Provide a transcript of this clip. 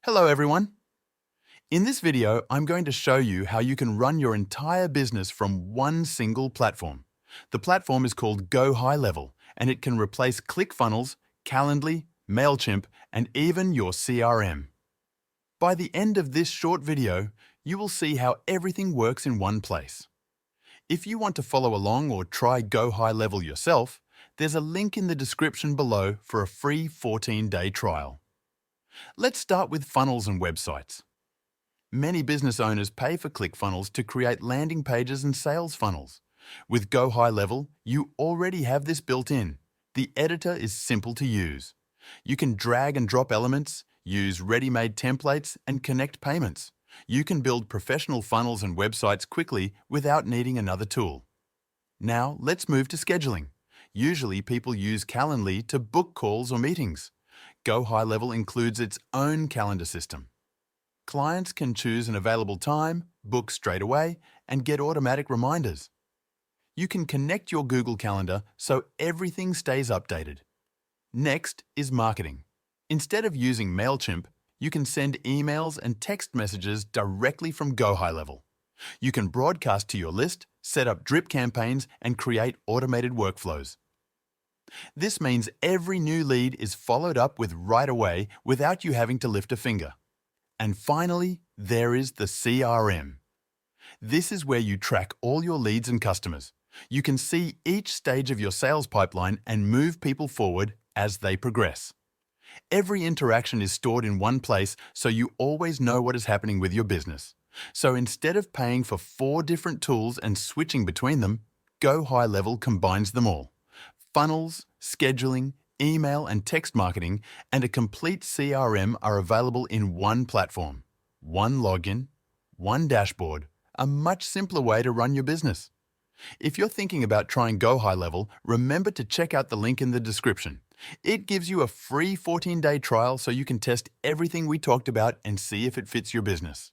Hello everyone. In this video, I'm going to show you how you can run your entire business from one single platform. The platform is called GoHighLevel, and it can replace ClickFunnels, Calendly, MailChimp, and even your CRM. By the end of this short video, you will see how everything works in one place. If you want to follow along or try GoHighLevel yourself, there's a link in the description below for a free 14-day trial. Let's start with funnels and websites. Many business owners pay for ClickFunnels to create landing pages and sales funnels. With GoHighLevel, you already have this built in. The editor is simple to use. You can drag and drop elements, use ready-made templates, and connect payments. You can build professional funnels and websites quickly without needing another tool. Now, let's move to scheduling. Usually, people use Calendly to book calls or meetings. GoHighLevel includes its own calendar system. Clients can choose an available time, book straight away, and get automatic reminders. You can connect your Google Calendar so everything stays updated. Next is marketing. Instead of using MailChimp, you can send emails and text messages directly from GoHighLevel. You can broadcast to your list, set up drip campaigns, and create automated workflows. This means every new lead is followed up with right away without you having to lift a finger. And finally, there is the CRM. This is where you track all your leads and customers. You can see each stage of your sales pipeline and move people forward as they progress. Every interaction is stored in one place so you always know what is happening with your business. So instead of paying for 4 different tools and switching between them, GoHighLevel combines them all. Funnels, scheduling, email and text marketing, and a complete CRM are available in one platform. One login, one dashboard, a much simpler way to run your business. If you're thinking about trying GoHighLevel, remember to check out the link in the description. It gives you a free 14-day trial so you can test everything we talked about and see if it fits your business.